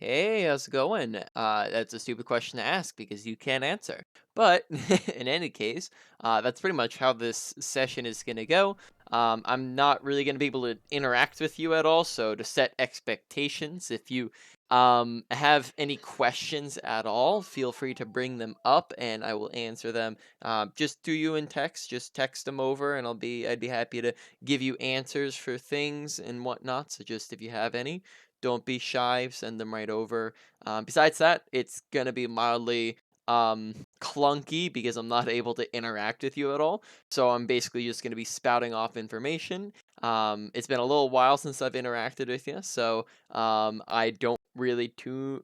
Hey, how's it going? That's a stupid question to ask because you can't answer. But in any case, that's pretty much how this session is going to go. I'm not really going to be able to interact with you at all. So, to set expectations, if you have any questions at all, feel free to bring them up and I will answer them. Just do you in text, just text them over, and I'd be happy to give you answers for things and whatnot. So, just if you have any. Don't be shy, send them right over. Besides that, it's gonna be mildly clunky because I'm not able to interact with you at all. So I'm basically just gonna be spouting off information. It's been a little while since I've interacted with you, so I don't really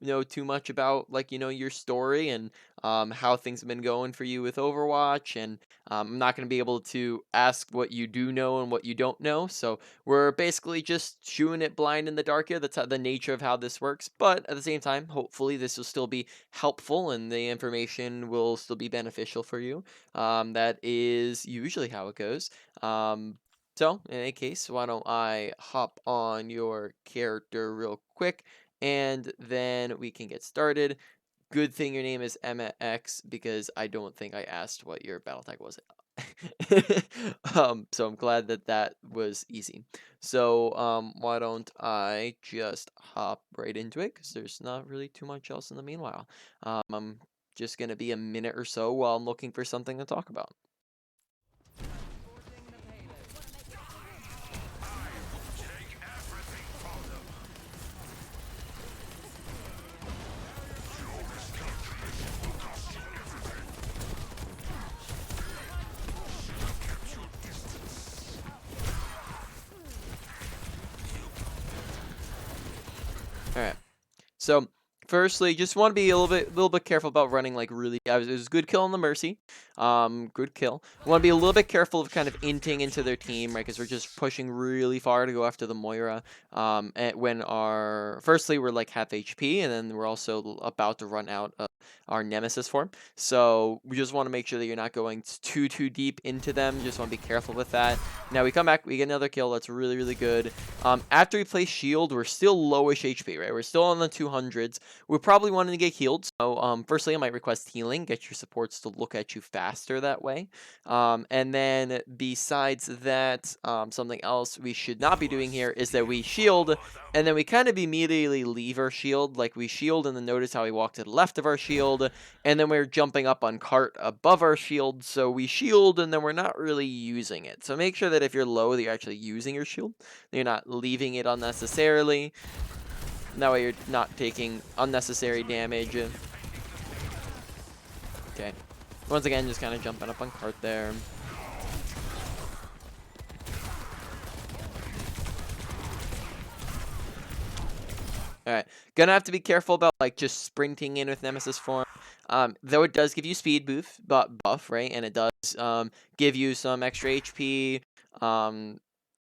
know too much about your story and how things have been going for you with Overwatch, and I'm not gonna be able to ask what you do know and what you don't know. So we're basically just shooting it blind in the dark here. That's how the nature of how this works. But at the same time, hopefully this will still be helpful and the information will still be beneficial for you. That is usually how it goes. So in any case, why don't I hop on your character real quick and then we can get started. Good thing your name is Emma X because I don't think I asked what your battle tag was. So I'm glad that that was easy. So why don't I just hop right into it because there's not really too much else in the meanwhile. I'm just gonna be a minute or so while I'm looking for something to talk about. All right. So, firstly, just want to be a little bit careful about running like really. It was a good kill on the Mercy, good kill. We want to be a little bit careful of kind of inting into their team, right? Because we're just pushing really far to go after the Moira. And when firstly we're like half HP, and then we're also about to run out of our Nemesis form. So we just want to make sure that you're not going too deep into them. Just want to be careful with that. Now we come back, we get another kill. That's really good. After we place shield, we're still lowish HP, right? We're still on the 200s. We're probably wanting to get healed. So, firstly, I might request healing. Get your supports to look at you faster that way. And then besides that, something else we should not be doing here is that we shield, and then we kind of immediately leave our shield. Like we shield, and then notice how we walk to the left of our shield, and then we're jumping up on cart above our shield. So we shield, and then we're not really using it. So make sure that if you're low, that you're actually using your shield. You're not leaving it unnecessarily. That way you're not taking unnecessary damage. Okay. Once again, just kind of jumping up on cart there. Alright. Gonna have to be careful about like just sprinting in with Nemesis form. Though it does give you speed buff, right? And it does give you some extra HP.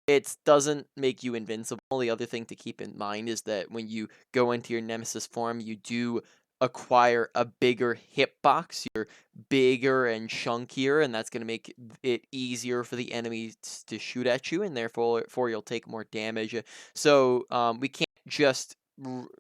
It doesn't make you invincible. The other thing to keep in mind is that when you go into your Nemesis form, you do acquire a bigger hitbox. You're bigger and chunkier, and that's going to make it easier for the enemies to shoot at you, and therefore you'll take more damage. So we can't just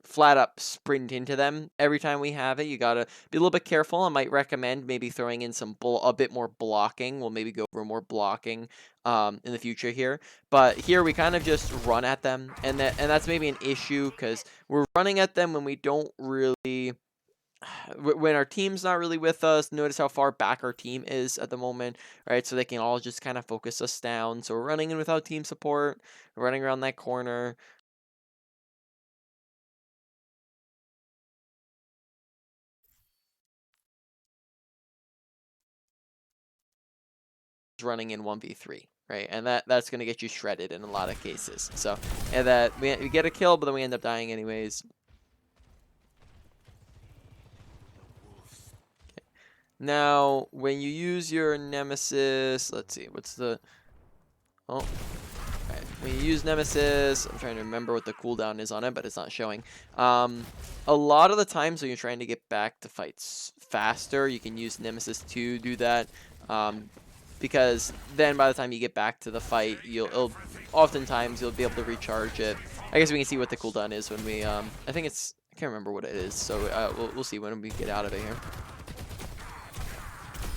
flat up sprint into them every time we have it. You gotta be a little bit careful. I might recommend maybe throwing in a bit more blocking. We'll maybe go over more blocking in the future here. But here we kind of just run at them, and that's maybe an issue because we're running at them when we don't really. When our team's not really with us, notice how far back our team is at the moment, right? So they can all just kind of focus us down. So we're running in without team support, running around that corner. Running in 1v3, right? And that's going to get you shredded in a lot of cases. So, and that we get a kill, but then we end up dying anyways. Okay. Now, when you use your Nemesis, let's see, what's the... Oh, okay. When you use Nemesis, I'm trying to remember what the cooldown is on it, but it's not showing. A lot of the times when you're trying to get back to fights faster, you can use Nemesis to do that. Because then by the time you get back to the fight, oftentimes you'll be able to recharge it. I guess we can see what the cooldown is when we, I think it's, I can't remember what it is, so we'll see when we get out of it here.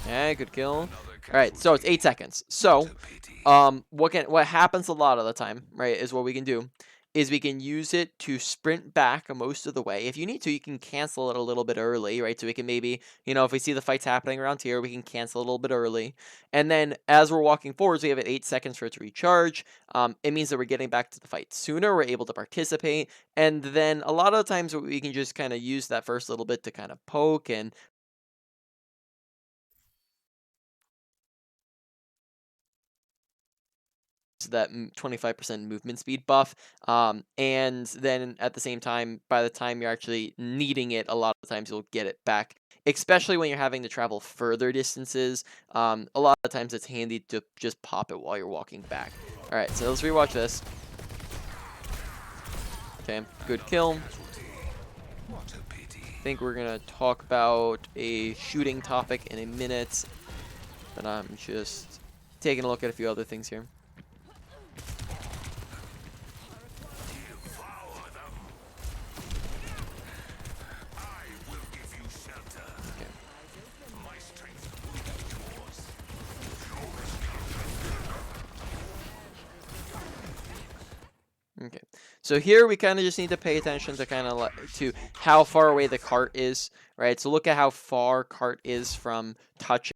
Yeah, good kill. All right, so it's 8 seconds. So, what happens a lot of the time, right, is what we can do is we can use it to sprint back most of the way. If you need to, you can cancel it a little bit early, right? So we can maybe, if we see the fights happening around here, we can cancel a little bit early. And then as we're walking forwards, we have 8 seconds for it to recharge. It means that we're getting back to the fight sooner. We're able to participate. And then a lot of the times we can just kind of use that first little bit to kind of poke and that 25% movement speed buff. And then at the same time, by the time you're actually needing it, a lot of times you'll get it back, especially when you're having to travel further distances. A lot of times it's handy to just pop it while you're walking back. All right, so let's rewatch this. Okay, good kill. I think we're going to talk about a shooting topic in a minute, but I'm just taking a look at a few other things here. Okay, so here we kind of just need to pay attention to kind of to how far away the cart is, right? So look at how far cart is from touch.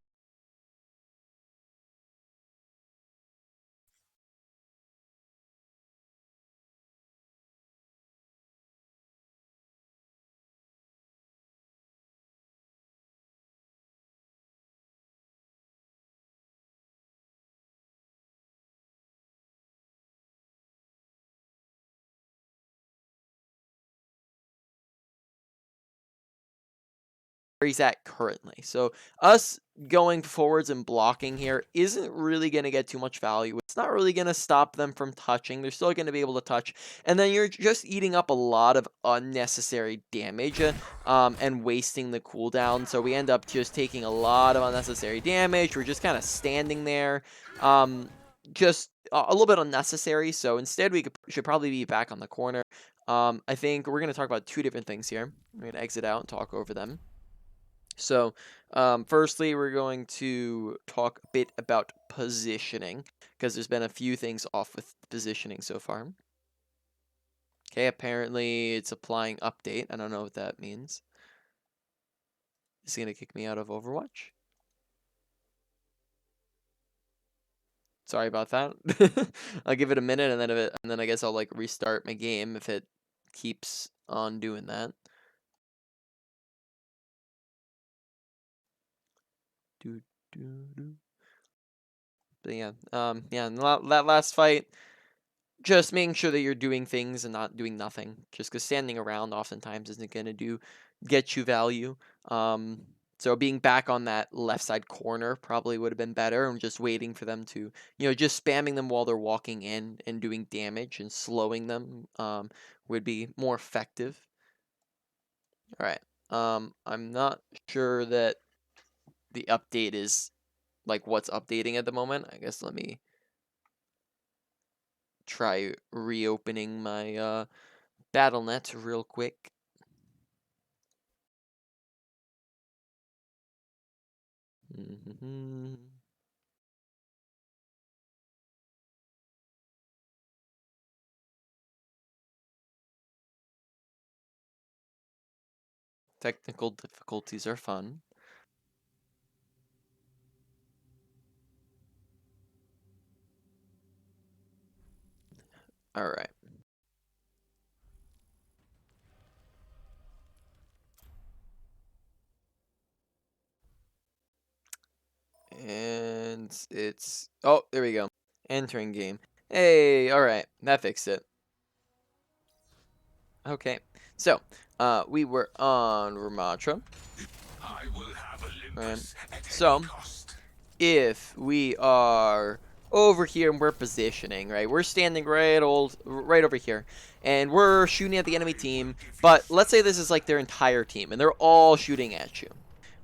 Where he's at currently. So us going forwards and blocking here isn't really going to get too much value. It's not really going to stop them from touching. They're still going to be able to touch. And then you're just eating up a lot of unnecessary damage and wasting the cooldown. So we end up just taking a lot of unnecessary damage. We're just kind of standing there. Just a little bit unnecessary. So instead we should probably be back on the corner. I think we're going to talk about 2 different things here. We're going to exit out and talk over them. So, firstly, we're going to talk a bit about positioning, because there's been a few things off with positioning so far. Okay, apparently it's applying update. I don't know what that means. Is it going to kick me out of Overwatch? Sorry about that. I'll give it a minute, and then I guess I'll like restart my game if it keeps on doing that. But yeah, that last fight, just making sure that you're doing things and not doing nothing. Just because standing around oftentimes isn't going to get you value. So being back on that left side corner probably would have been better, and just waiting for them to, just spamming them while they're walking in and doing damage and slowing them would be more effective. All right. I'm not sure that the update is like what's updating at the moment. I guess let me try reopening my BattleNet real quick. Technical difficulties are fun. All right. And it's... Oh, there we go. Entering game. Hey, all right. That fixed it. Okay. So, we were on Ramattra. So, if we are over here and we're positioning, right? We're standing right over here, and we're shooting at the enemy team. But let's say this is like their entire team, and they're all shooting at you.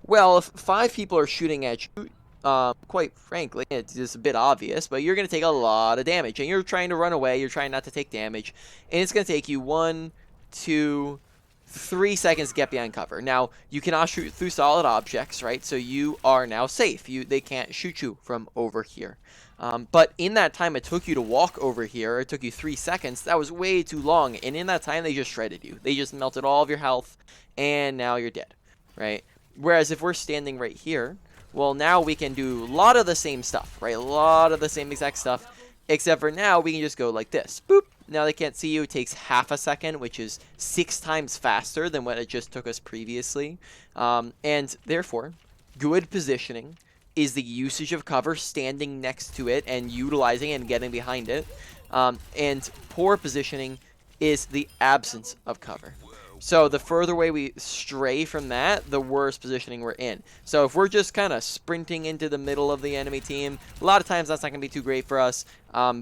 Well, if 5 people are shooting at you, quite frankly, it's just a bit obvious, but you're going to take a lot of damage, and you're trying to run away. You're trying not to take damage, and it's going to take you 1, 2, 3 seconds to get behind cover. Now, you cannot shoot through solid objects, right? So you are now safe. They can't shoot you from over here. But in that time it took you to walk over here, it took you 3 seconds. That was way too long. And in that time, they just shredded you. They just melted all of your health, and now you're dead, right? Whereas if we're standing right here, well, now we can do a lot of the same stuff, right? A lot of the same exact stuff, except for now we can just go like this. Boop. Now they can't see you. It takes half a second, which is 6 times faster than what it just took us previously. And therefore, good positioning is the usage of cover, standing next to it and utilizing it and getting behind it. And poor positioning is the absence of cover. So the further away we stray from that, the worse positioning we're in. So if we're just kind of sprinting into the middle of the enemy team, a lot of times that's not going to be too great for us.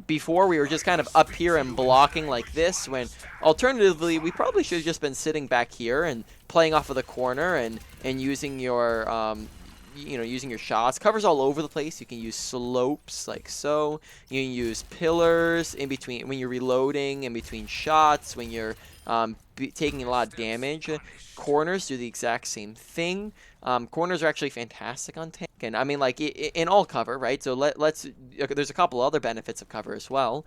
Before we were just kind of up here and blocking like this, when alternatively we probably should have just been sitting back here and playing off of the corner and using your using your shots. Cover's all over the place. You can use slopes like so. You can use pillars in between when you're reloading, in between shots, when you're taking a lot of damage. Corners do the exact same thing. Corners are actually fantastic on tank, and I mean, like, in all cover, right? So let's there's a couple other benefits of cover as well.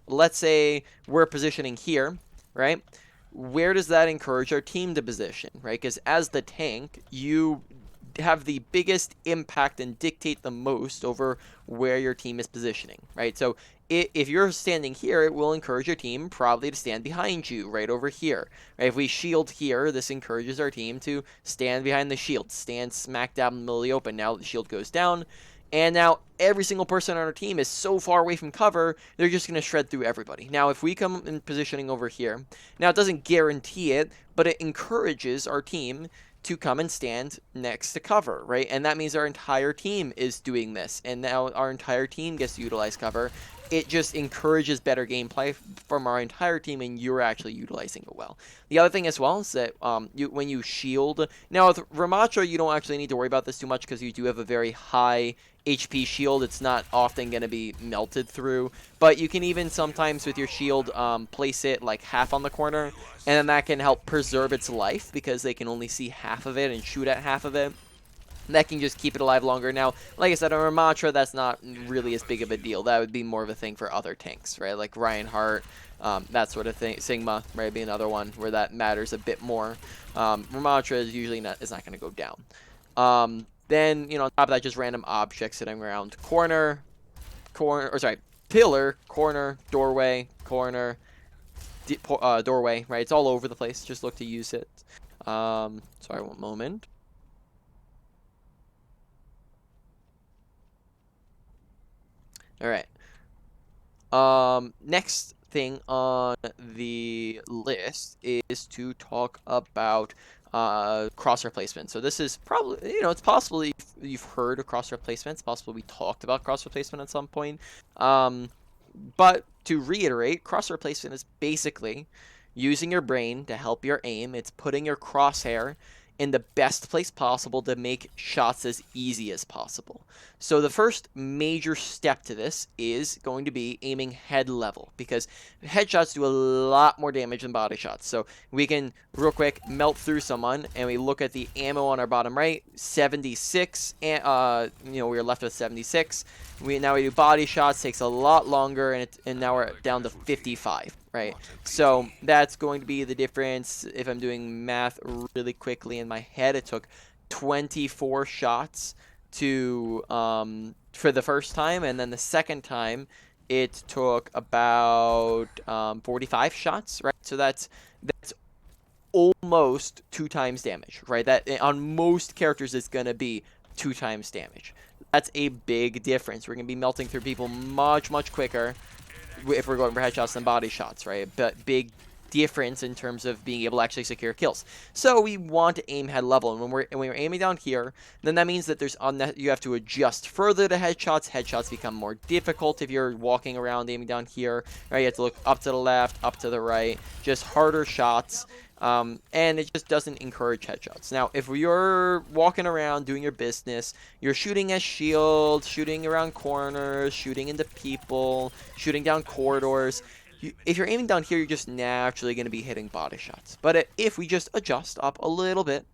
Let's say we're positioning here, right? Where does that encourage our team to position, right? Because as the tank, you have the biggest impact and dictate the most over where your team is positioning, right? So if you're standing here, it will encourage your team probably to stand behind you right over here, right? If we shield here, this encourages our team to stand behind the shield, stand smack dab in the middle of the open. Now the shield goes down, and now every single person on our team is so far away from cover, they're just going to shred through everybody. Now, if we come in positioning over here, now it doesn't guarantee it, but it encourages our team to come and stand next to cover, right? And that means our entire team is doing this, and now our entire team gets to utilize cover. It just encourages better gameplay from our entire team, and you're actually utilizing it well. The other thing as well is that when you shield, now with Ramattra, you don't actually need to worry about this too much because you do have a very high HP shield. It's not often going to be melted through, but you can even sometimes with your shield place it like half on the corner, and then that can help preserve its life because they can only see half of it and shoot at half of it. That can just keep it alive longer. Now, like I said, on Ramattra, that's not really as big of a deal. That would be more of a thing for other tanks, right? Like Reinhardt, that sort of thing. Sigma, right, be another one where that matters a bit more. Ramattra is usually not going to go down. Then, on top of that, just random objects sitting around. Pillar, corner, doorway, corner, doorway, right? It's all over the place. Just look to use it. Sorry, one moment. All right. Next thing on the list is to talk about crosshair placement. So this is probably, it's possible you've heard of crosshair placement. It's possible we talked about crosshair placement at some point. But to reiterate, crosshair placement is basically using your brain to help your aim. It's putting your crosshair in the best place possible to make shots as easy as possible. So the first major step to this is going to be aiming head level, because headshots do a lot more damage than body shots. So we can real quick melt through someone, and we look at the ammo on our bottom right, 76, and we're left with 76. Now we do body shots, takes a lot longer, and now we're down to 55. Right, so that's going to be the difference. If I'm doing math really quickly in my head, it took 24 shots to for the first time, and then the second time it took about 45 shots. Right, so that's almost 2 times damage. Right, that on most characters is going to be 2 times damage. That's a big difference. We're going to be melting through people much quicker if we're going for headshots than body shots, right? But big difference in terms of being able to actually secure kills. So we want to aim head level, and when we're aiming down here, then that means that you have to adjust further to headshots. Headshots become more difficult if you're walking around aiming down here, right? You have to look up to the left, up to the right, just harder shots. And it just doesn't encourage headshots. Now, if you're walking around doing your business, you're shooting at shields, shooting around corners, shooting into people, shooting down corridors, if you're aiming down here, you're just naturally going to be hitting body shots. But if we just adjust up a little bit,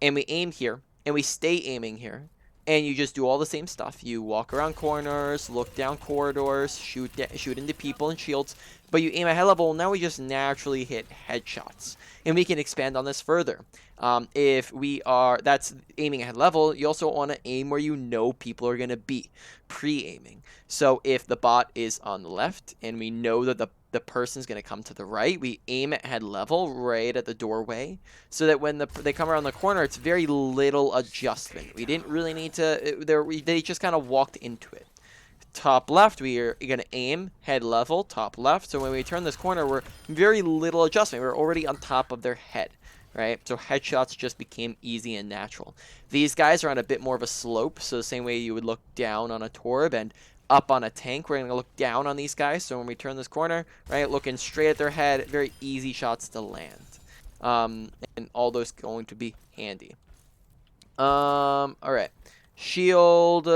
and we aim here, and we stay aiming here, and you just do all the same stuff. You walk around corners, look down corridors, shoot into people and shields, but you aim at head level. Now we just naturally hit headshots, and we can expand on this further. If we are, that's aiming at head level. You also want to aim where you know people are going to be, pre-aiming. So if the bot is on the left, and we know that the person's going to come to the right, we aim at head level right at the doorway, so that when they come around the corner, it's very little adjustment. We didn't really need to. They just kind of walked into it. Top left, we are going to aim head level, top left. So when we turn this corner, we're very little adjustment. We're already on top of their head, right? So headshots just became easy and natural. These guys are on a bit more of a slope, so the same way you would look down on a Torb and up on a tank, we're going to look down on these guys. So when we turn this corner, right, looking straight at their head, very easy shots to land. And all those going to be handy. All right. Shield,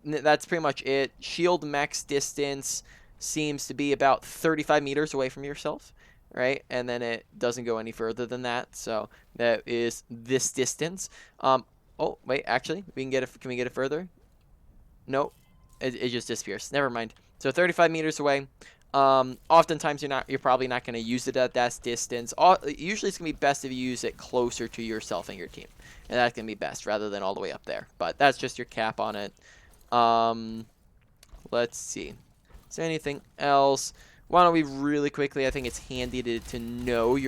that's pretty much it. Shield max distance seems to be about 35 meters away from yourself, right? And then it doesn't go any further than that. So that is this distance. Oh, wait, actually, we can get it. Can we get it further? No, it just disappears. Never mind. So 35 meters away. Oftentimes you're probably not going to use it at that distance. Usually it's going to be best if you use it closer to yourself and your team. And that's going to be best rather than all the way up there. But that's just your cap on it. Let's see. Is there anything else? Why don't we really quickly, I think it's handy to know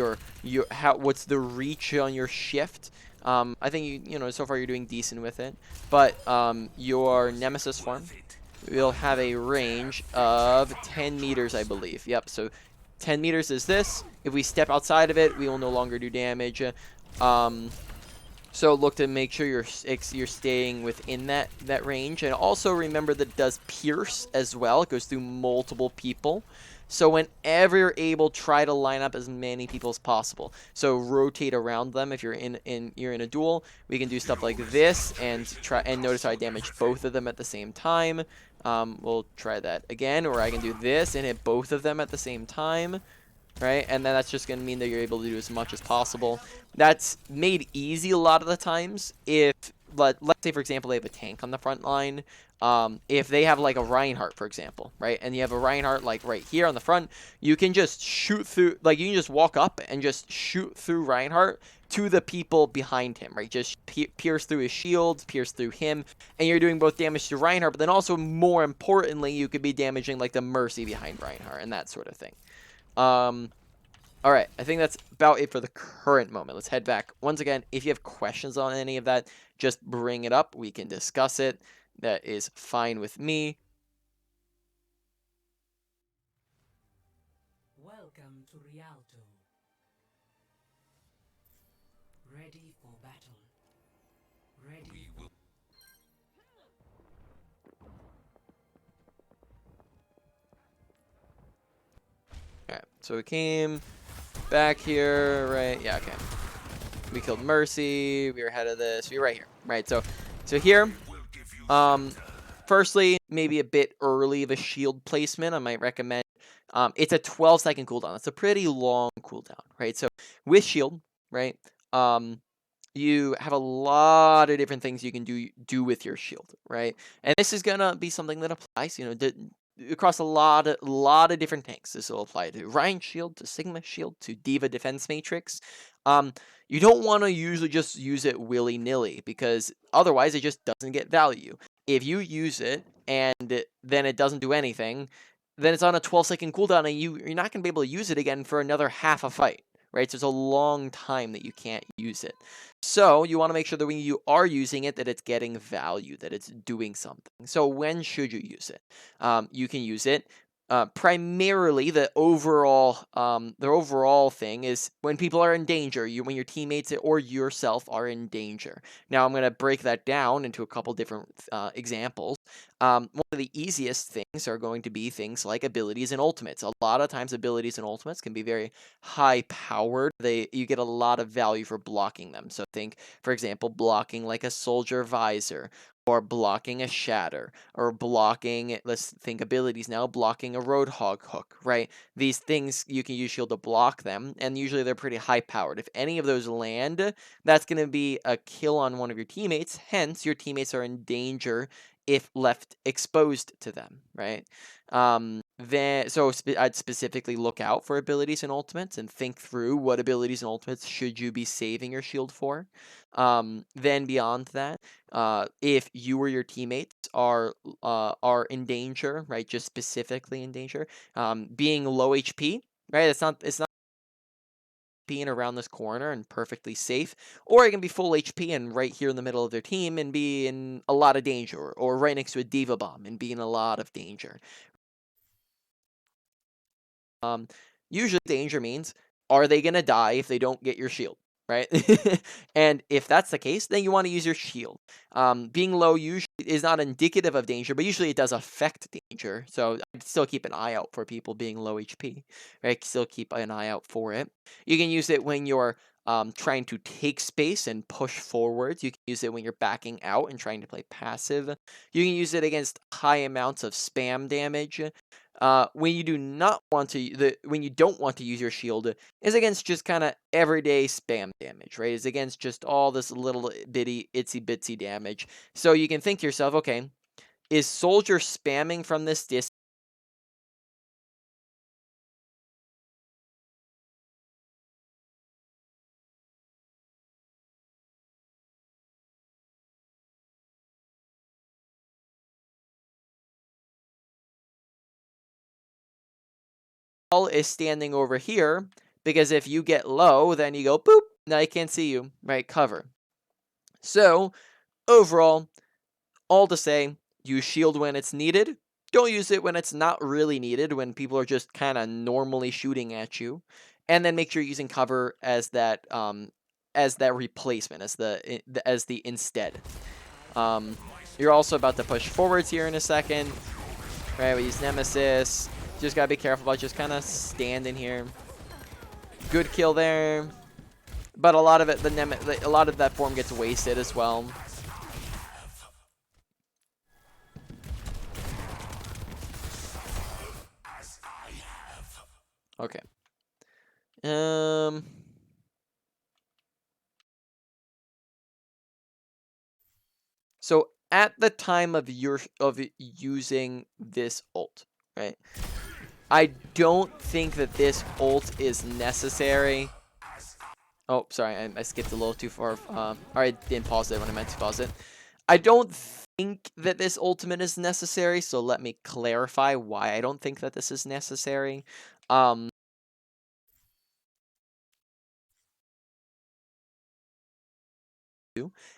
what's the reach on your shift. I think you know so far you're doing decent with it. But your Nemesis form will have a range of 10 meters, I believe. Yep, so 10 meters is this. If we step outside of it, we will no longer do damage. So look to make sure you're staying within that range. And also remember that it does pierce as well. It goes through multiple people. So whenever you're able, try to line up as many people as possible. So rotate around them. If you're in a duel, we can do stuff like this and notice how I damaged both of them at the same time. We'll try that again, or I can do this and hit both of them at the same time. Right, and then that's just going to mean that you're able to do as much as possible. That's made easy a lot of the times if, let's say, for example, they have a tank on the front line. If they have, like, a Reinhardt, for example, right, and you have a Reinhardt, like, right here on the front, you can just shoot through, like, you can just walk up and just shoot through Reinhardt to the people behind him, right? Just pierce through his shields, pierce through him, and you're doing both damage to Reinhardt, but then also, more importantly, you could be damaging, like, the Mercy behind Reinhardt and that sort of thing. All right, I think that's about it for the current moment. Let's head back. Once again, if you have questions on any of that, just bring it up. We can discuss it. That is fine with me. Welcome to Rialto. Ready for battle. Ready. Alright, so we came back here, right? Yeah, okay. We killed Mercy. We were ahead of this. We were right here. Right, so here, firstly, maybe a bit early of a shield placement. I might recommend, it's a 12-second cooldown. It's a pretty long cooldown, right? So with shield, right, you have a lot of different things you can do with your shield, right? And this is gonna be something that applies, you know, across a lot of different tanks. This will apply to Ryan shield, to Sigma shield, to Diva defense matrix. You don't want to usually just use it willy-nilly because otherwise it just doesn't get value. If you use it and then it doesn't do anything, then it's on a 12-second cooldown and you're not going to be able to use it again for another half a fight, right? So it's a long time that you can't use it. So you want to make sure that when you are using it, that it's getting value, that it's doing something. So when should you use it? You can use it. Primarily, the overall thing is when people are in danger, when your teammates or yourself are in danger. Now, I'm going to break that down into a couple different examples. One of the easiest things are going to be things like abilities and ultimates. A lot of times, abilities and ultimates can be very high-powered. You get a lot of value for blocking them. So think, for example, blocking like a soldier visor, or blocking a shatter, or blocking, let's think abilities now, blocking a roadhog hook, right? These things you can use shield to block them, and usually they're pretty high powered. If any of those land, that's going to be a kill on one of your teammates, hence your teammates are in danger if left exposed to them, right? I'd specifically look out for abilities and ultimates and think through what abilities and ultimates should you be saving your shield for. Then beyond that, if you or your teammates are in danger, right? Just specifically in danger, being low HP, right? It's not being around this corner and perfectly safe, or it can be full HP and right here in the middle of their team and be in a lot of danger, or right next to a diva bomb and be in a lot of danger. Um, Usually danger means, are they gonna die if they don't get your shield, right? And if that's the case, then you want to use your shield. Being low usually is not indicative of danger, but usually it does affect danger. So I'd still keep an eye out for people being low HP, right? Still keep an eye out for it. You can use it when you're trying to take space and push forwards. You can use it when you're backing out and trying to play passive. You can use it against high amounts of spam damage. When you do not want to, when you don't want to use your shield, is against just kind of everyday spam damage, right? Is against just all this little bitty itsy bitsy damage. So you can think to yourself, okay, is soldier spamming from this distance is standing over here? Because if you get low, then you go boop. Now I can't see you, right? Cover. So overall, all to say, use shield when it's needed. Don't use it when it's not really needed, when people are just kind of normally shooting at you. And then make sure you're using cover as that replacement, as the instead. Um, you're also about to push forwards here in a second. Right, we use Nemesis. Just gotta be careful about just kind of standing here. Good kill there. But a lot of it, a lot of that form gets wasted as well. Okay. Um. So at the time of using this ult, right? I don't think that this ult is necessary. Oh, sorry, I skipped a little too far. Or I didn't pause it when I meant to pause it. I don't think that this ultimate is necessary, so let me clarify why I don't think that this is necessary. Um,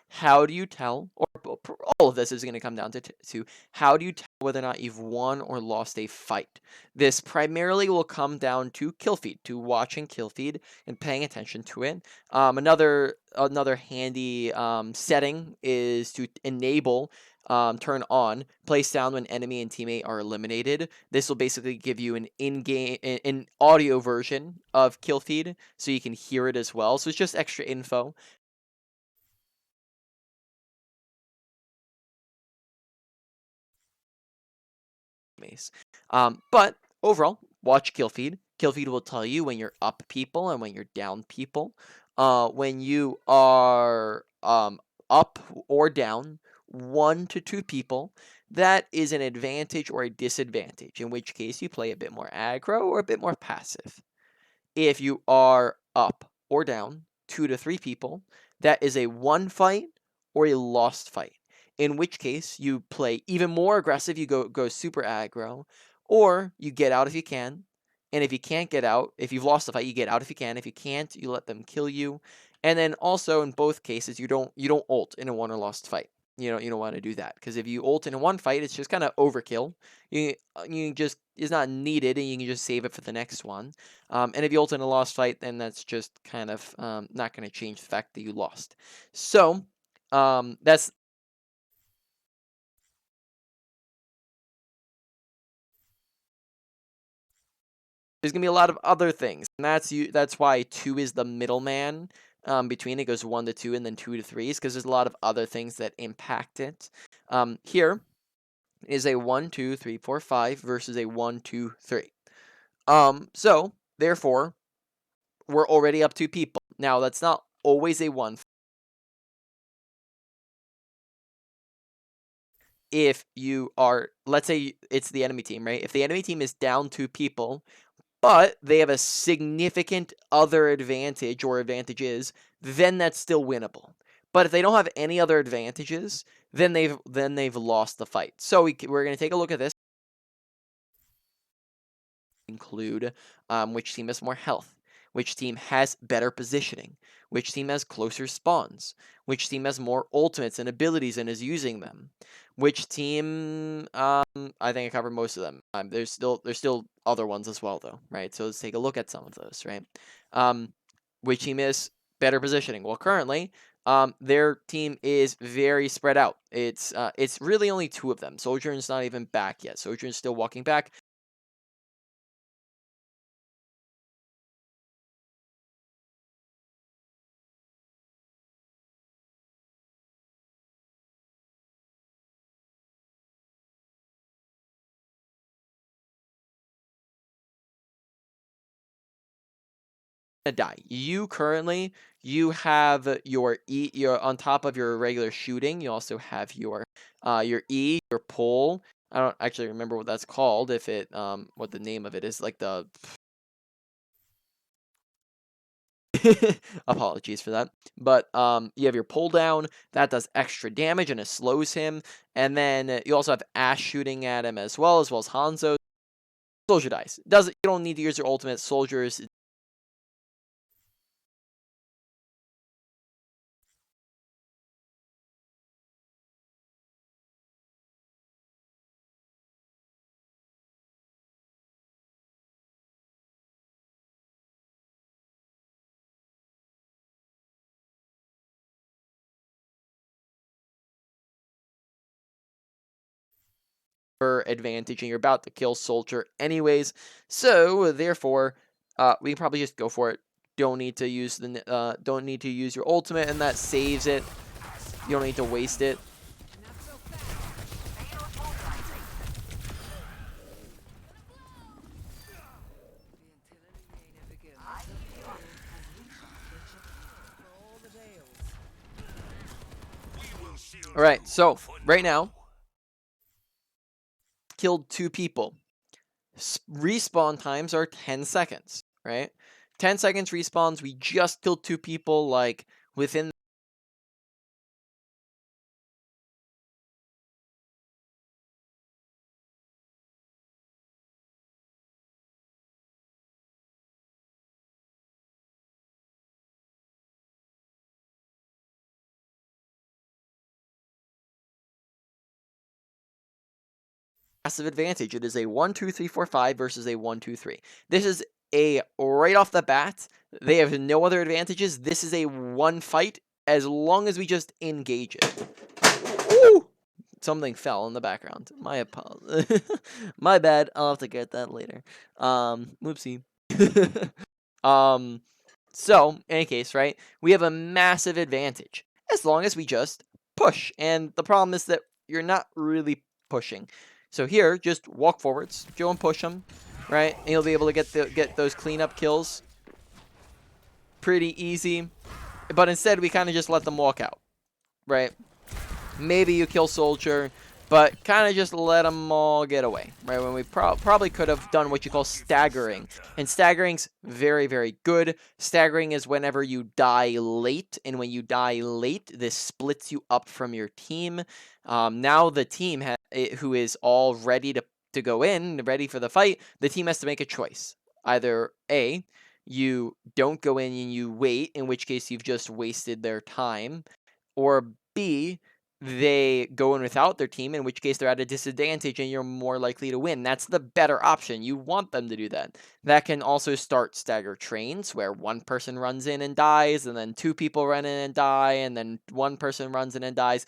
How do you tell, or all of this is going to come down to how do you tell whether or not you've won or lost a fight? This primarily will come down to kill feed, to watching kill feed and paying attention to it. Another handy setting is to enable turn on place down when enemy and teammate are eliminated. This will basically give you an in-game, an audio version of kill feed, so you can hear it as well. So it's just extra info. Mace. But overall, watch kill feed. Kill feed will tell you when you're up people and when you're down people. When you are up or down 1 to 2 people, that is an advantage or a disadvantage, in which case you play a bit more aggro or a bit more passive. If you are up or down 2 to 3 people, that is a won fight or a lost fight. In which case you play even more aggressive, you go super aggro, or you get out if you can. And if you can't get out, if you've lost the fight, you get out if you can. If you can't, you let them kill you. And then also in both cases, you don't ult in a won or lost fight. You don't want to do that, because if you ult in a one fight, it's just kind of overkill. You just is not needed, and you can just save it for the next one. And if you ult in a lost fight, then that's just kind of not going to change the fact that you lost. So that's there's gonna be a lot of other things, and that's why 2 is the middleman between it. Goes 1 to 2 and then 2 to 3, because there's a lot of other things that impact it. Here is a 1, 2, 3, 4, 5 versus a 1, 2, 3. So therefore, we're already up 2 people. Now that's not always a 1. If you are, let's say it's the enemy team, right? If the enemy team is down 2 people, but they have a significant other advantage or advantages, then that's still winnable. But if they don't have any other advantages, then they've lost the fight. So we're going to take a look at this. Include which team has more health, which team has better positioning, which team has closer spawns, which team has more ultimates and abilities and is using them, which team. I think I covered most of them. There's still other ones as well though, right? So let's take a look at some of those, right? Which team is better positioning? Well, currently. Their team is very spread out. It's really only 2 of them. Sojourn's not even back yet. Sojourn's still walking back. Die. You have your E. You're on top of your regular shooting. You also have your E, your pull. I don't actually remember what that's called. If it what the name of it is, like the. Apologies for that. But you have your pull down that does extra damage and it slows him, and then you also have Ash shooting at him as well as Hanzo. Soldier dies. Does You don't need to use your ultimate. Soldiers advantage and you're about to kill Soldier anyways. So therefore, we can probably just go for it. Don't need to use your ultimate, and that saves it. You don't need to waste it. All right, so right now, killed 2 people. Respawn times are 10 seconds, right? 10 seconds respawns. We just killed 2 people, like within massive advantage. It is a 1, 2, 3, 4, 5 versus a 1, 2, 3. This is a right off the bat. They have no other advantages. This is a 1 fight as long as we just engage it. Ooh! Something fell in the background. My apologies. My bad. I'll have to get that later. Whoopsie. um, so in any case, right? We have a massive advantage as long as we just push. And the problem is that you're not really pushing. So here, just walk forwards, go and push them, right? And you'll be able to get those cleanup kills pretty easy. But instead, we kind of just let them walk out, right? Maybe you kill Soldier, but kind of just let them all get away, right? When we probably could have done what you call staggering. And staggering's very, very good. Staggering is whenever you die late, and when you die late, this splits you up from your team. Now the team who is all ready to go in, ready for the fight, the team has to make a choice. Either A, you don't go in and you wait, in which case you've just wasted their time, or B, they go in without their team, in which case they're at a disadvantage and you're more likely to win. That's the better option. You want them to do that. That can also start stagger trains where 1 person runs in and dies, and then 2 people run in and die, and then 1 person runs in and dies,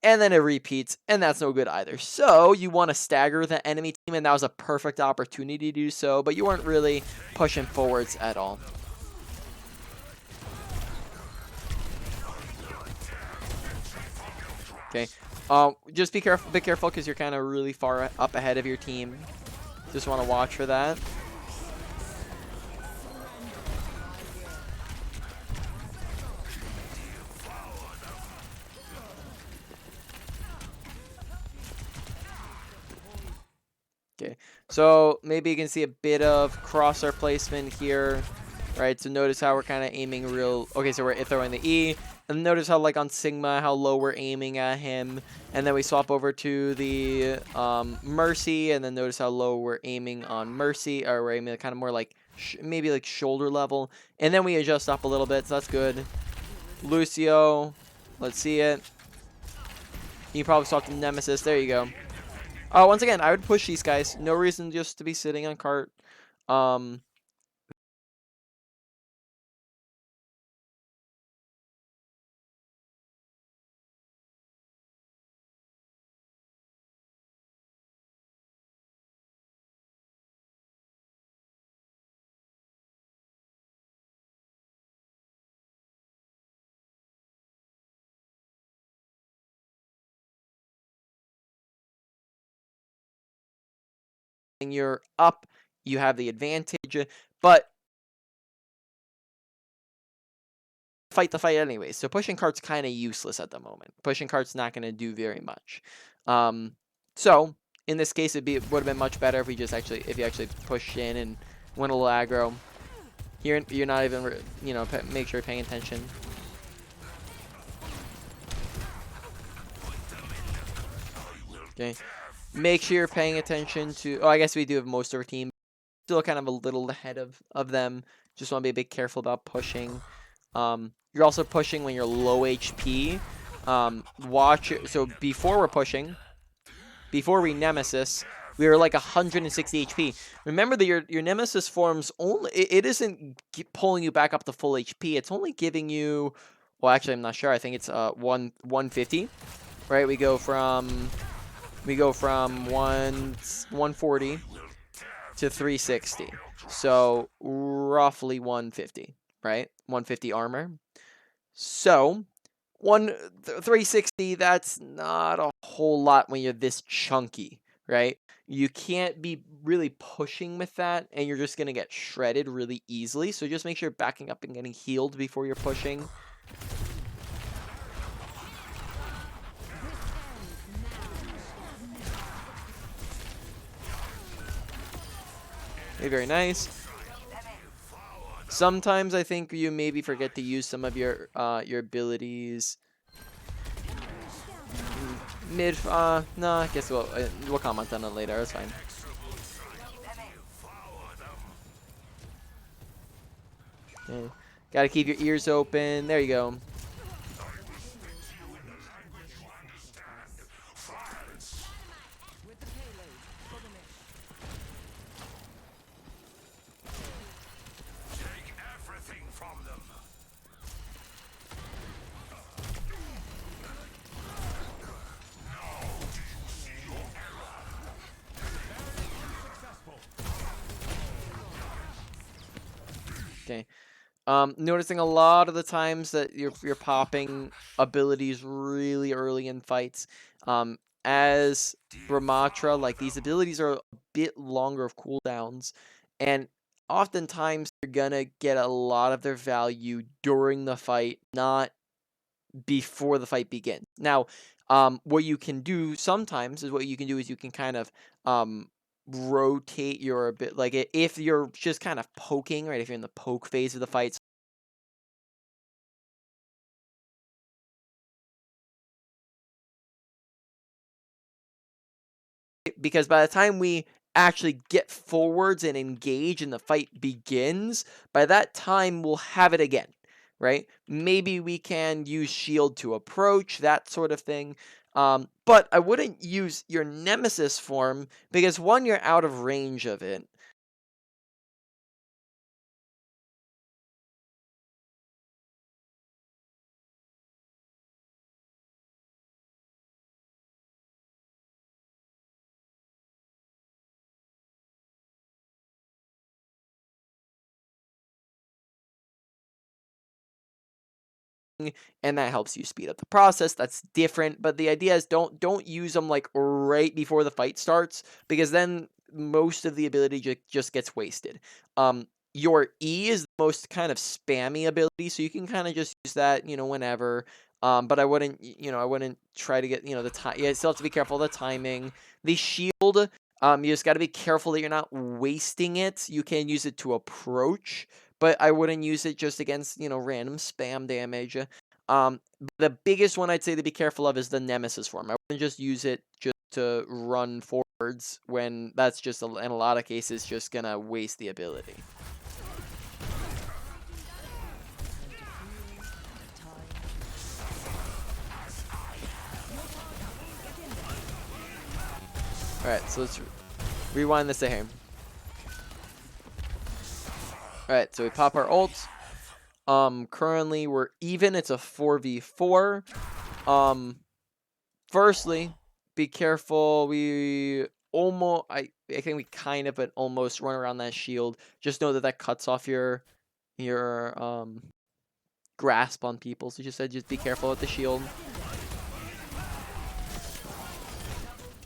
and then it repeats, and that's no good either. So you want to stagger the enemy team, and that was a perfect opportunity to do so, but you weren't really pushing forwards at all. Okay, Just be careful, because you're kind of really far up ahead of your team. Just want to watch for that. Okay, so maybe you can see a bit of crosshair placement here, right? So notice how we're kind of aiming real. Okay, so we're throwing the E, and notice how like on Sigma, how low we're aiming at him, and then we swap over to the Mercy, and then notice how low we're aiming on Mercy, or we're aiming kind of more like maybe like shoulder level, and then we adjust up a little bit, so that's good. Lucio, let's see it. You probably swap to Nemesis. There you go. Once again, I would push these guys. No reason just to be sitting on cart. Um, and you're up, you have the advantage, but fight the fight anyway. So pushing cart's kind of useless at the moment. Pushing cart's not going to do very much. Um, so in this case, would have been much better if we just if you actually pushed in and went a little aggro. Here, you're not even, make sure you're paying attention. Okay, make sure you're paying attention to. Oh, I guess we do have most of our team still kind of a little ahead of them. Just want to be a bit careful about pushing. You're also pushing when you're low HP. Watch it. So before we're pushing, before we Nemesis, we were like 160 HP. Remember that your Nemesis forms only, it isn't pulling you back up to full HP. It's only giving you, well, actually, I'm not sure. I think it's 150, right? We go from 140 to 360. So roughly 150, right? 150 armor. So 360, that's not a whole lot when you're this chunky, right? You can't be really pushing with that, and you're just gonna get shredded really easily. So just make sure you're backing up and getting healed before you're pushing. Okay, very nice. Sometimes I think you maybe forget to use some of your abilities. No, I guess we'll comment on it later. That's fine. Okay. Gotta keep your ears open. There you go. Okay. Noticing a lot of the times that you're popping abilities really early in fights. As Ramattra, like these abilities are a bit longer of cooldowns, and oftentimes you're gonna get a lot of their value during the fight, not before the fight begins. Now, what you can do sometimes is you can kind of rotate your bit, like if you're just kind of poking, right? If you're in the poke phase of the fight, because by the time we actually get forwards and engage and the fight begins, by that time we'll have it again, right? Maybe we can use shield to approach, that sort of thing. But I wouldn't use your Nemesis form because one, you're out of range of it. and that helps you speed up the process. That's different, but the idea is don't use them like right before the fight starts, because then most of the ability just gets wasted. Your E is the most kind of spammy ability, so you can kind of just use that, whenever. But I wouldn't, I wouldn't try to get, the time. Yeah, still have to be careful of the timing. The shield, you just got to be careful that you're not wasting it. You can use it to approach, but I wouldn't use it just against, random spam damage. The biggest one I'd say to be careful of is the Nemesis form. I wouldn't just use it just to run forwards, when that's just, in a lot of cases, just gonna waste the ability. Alright, so let's rewind this here. Alright, so we pop our ults. Currently we're even. It's a 4v4. Firstly, be careful. We almost, I think we kind of, but almost run around that shield. Just know that that cuts off your grasp on people. So just be careful with the shield.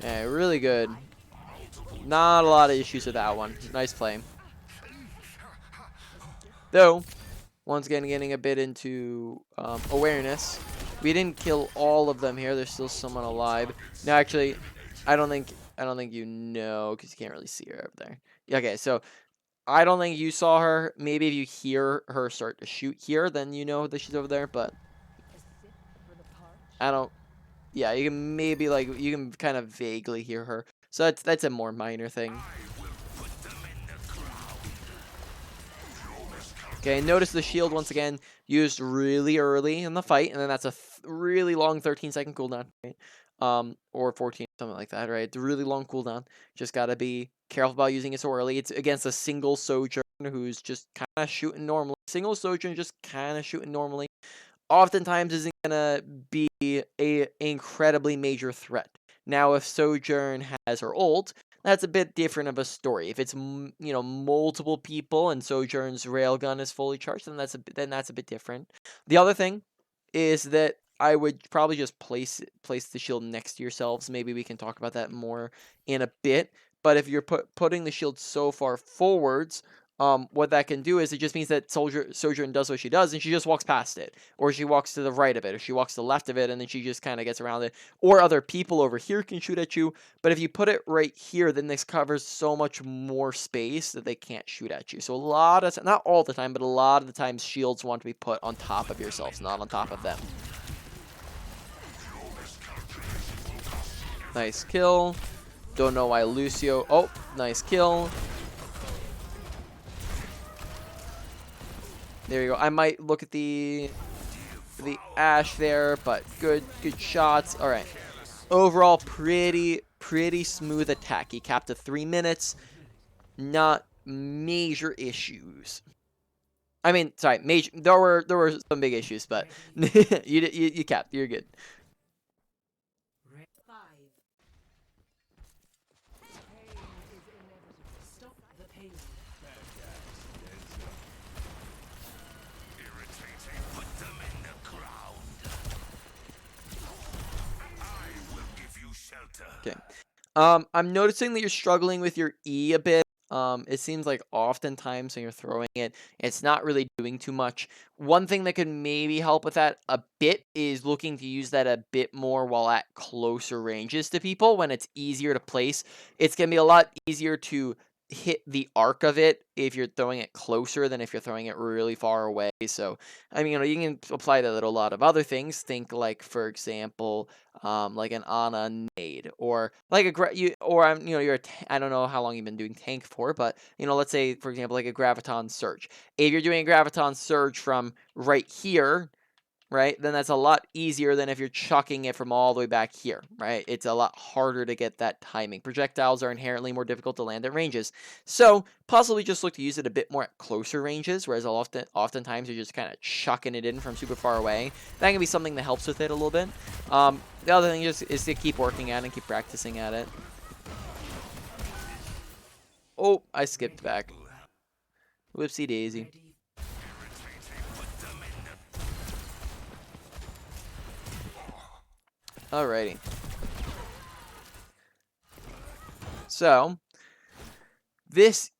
Okay, really good. Not a lot of issues with that one. Nice play. Though, once again, getting a bit into awareness. We didn't kill all of them here. There's still someone alive. No, actually, I don't think you know, because you can't really see her over there. Okay, so I don't think you saw her. Maybe if you hear her start to shoot here, then you know that she's over there. But I don't. Yeah, you can maybe you can kind of vaguely hear her. So that's a more minor thing. Okay, notice the shield once again used really early in the fight, and then that's a really long 13-second cooldown, right? Or 14, something like that, right? It's a really long cooldown. Just gotta be careful about using it so early. It's against a single Sojourn who's just kind of shooting normally. Single Sojourn just kind of shooting normally oftentimes isn't gonna be a incredibly major threat. Now, if Sojourn has her ult, that's a bit different of a story. If it's multiple people and Sojourn's railgun is fully charged, then that's a bit different. The other thing is that I would probably just place the shield next to yourselves. Maybe we can talk about that more in a bit. But if you're putting the shield so far forwards, what that can do is it just means that Sojourn does what she does, and she just walks past it, or she walks to the right of it, or she walks to the left of it, and then she just kind of gets around it. Or other people over here can shoot at you, but if you put it right here, then this covers so much more space that they can't shoot at you. So a lot of, not all the time, but a lot of the times, shields want to be put on top of yourselves, not on top of them. Nice kill. Don't know why Lucio. Oh, nice kill. There you go. I might look at the Ashe there, but good shots. All right. Overall, pretty smooth attack. He capped to 3 minutes. Not major issues. I mean, sorry, major. There were some big issues, but you capped. You're good. Stop the pain. Put them in the ground. I will give you shelter. Okay. I'm noticing that you're struggling with your E a bit. It seems like oftentimes when you're throwing it, it's not really doing too much. One thing that could maybe help with that a bit is looking to use that a bit more while at closer ranges to people when it's easier to place. It's going to be a lot easier to hit the arc of it if you're throwing it closer than if you're throwing it really far away. So, I mean, you can apply that to a lot of other things. Think like, for example, like an Ana nade, or like you're I don't know how long you've been doing tank for, but let's say for example like a graviton surge. If you're doing a graviton surge from right here, right, then that's a lot easier than if you're chucking it from all the way back here, right? It's a lot harder to get that timing. Projectiles are inherently more difficult to land at ranges. So possibly just look to use it a bit more at closer ranges, whereas oftentimes you're just kind of chucking it in from super far away. That can be something that helps with it a little bit. The other thing is to keep working at it and keep practicing at it. Oh, I skipped back. Whoopsie daisy. Alrighty. So this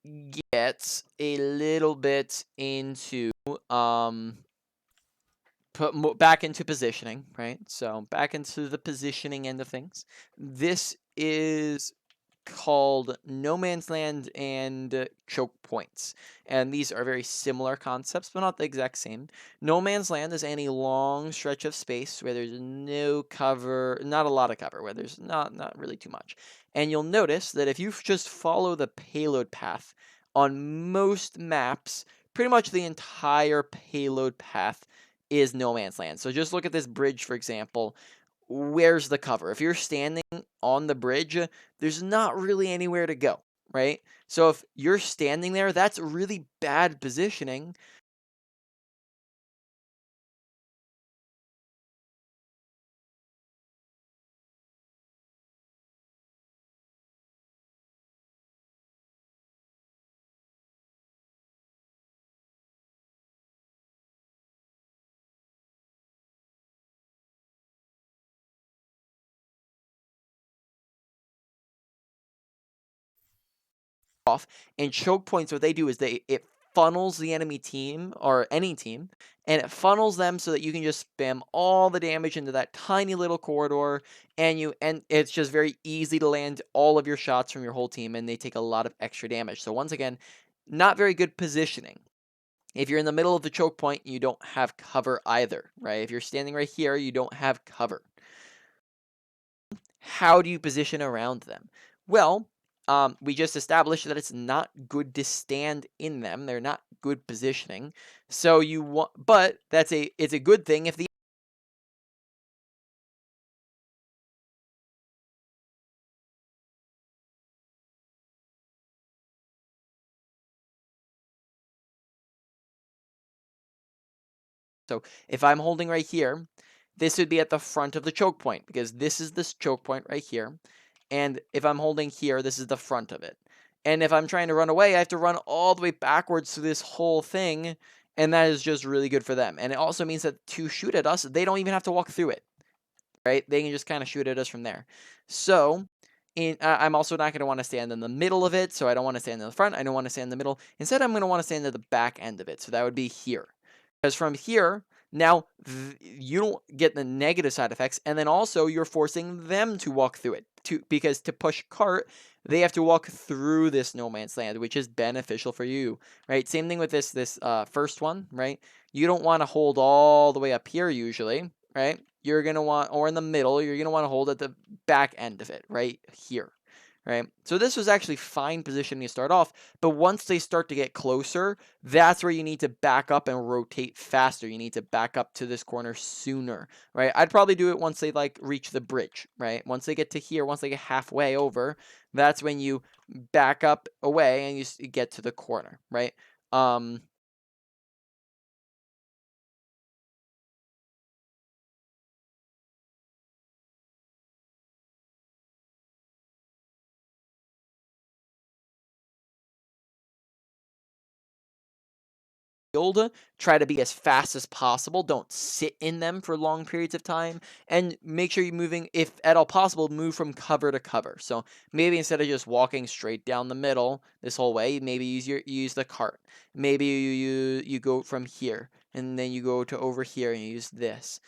gets a little bit into back into positioning, right? So back into the positioning end of things. This is called No Man's Land and Choke Points. And these are very similar concepts, but not the exact same. No Man's Land is any long stretch of space where there's no cover, not a lot of cover, where there's not really too much. And you'll notice that if you just follow the payload path on most maps, pretty much the entire payload path is No Man's Land. So just look at this bridge, for example. Where's the cover? If you're standing on the bridge, there's not really anywhere to go, right? So if you're standing there, that's really bad positioning. Off and choke points, what they do is it funnels the enemy team or any team, and it funnels them so that you can just spam all the damage into that tiny little corridor, and it's just very easy to land all of your shots from your whole team, and they take a lot of extra damage. So once again, not very good positioning. If you're in the middle of the choke point, you don't have cover either, right? If you're standing right here, you don't have cover. How do you position around them? Well, we just established that it's not good to stand in them. They're not good positioning. So you want, but it's a good thing if the So if I'm holding right here, this would be at the front of the choke point because this is this choke point right here. And if I'm holding here, this is the front of it. And if I'm trying to run away, I have to run all the way backwards through this whole thing. And that is just really good for them. And it also means that to shoot at us, they don't even have to walk through it, right? They can just kind of shoot at us from there. So I'm also not going to want to stand in the middle of it. So I don't want to stand in the front. I don't want to stand in the middle. Instead, I'm going to want to stand at the back end of it. So that would be here. Because from here, now you don't get the negative side effects, and then also you're forcing them to walk through it. Because to push cart, they have to walk through this no man's land, which is beneficial for you, right? Same thing with this first one, right? You don't want to hold all the way up here usually, right? You're gonna want, or in the middle, you're gonna want to hold at the back end of it, right here. Right? So this was actually fine positioning to start off, but once they start to get closer, that's where you need to back up and rotate faster. You need to back up to this corner sooner, right? I'd probably do it once they like reach the bridge, right? Once they get to here, once they get halfway over, that's when you back up away and you get to the corner, right? Try to be as fast as possible. Don't sit in them for long periods of time, and make sure you're moving, if at all possible, move from cover to cover. So maybe instead of just walking straight down the middle this whole way, maybe use the cart. Maybe you go from here and then you go to over here and you use this.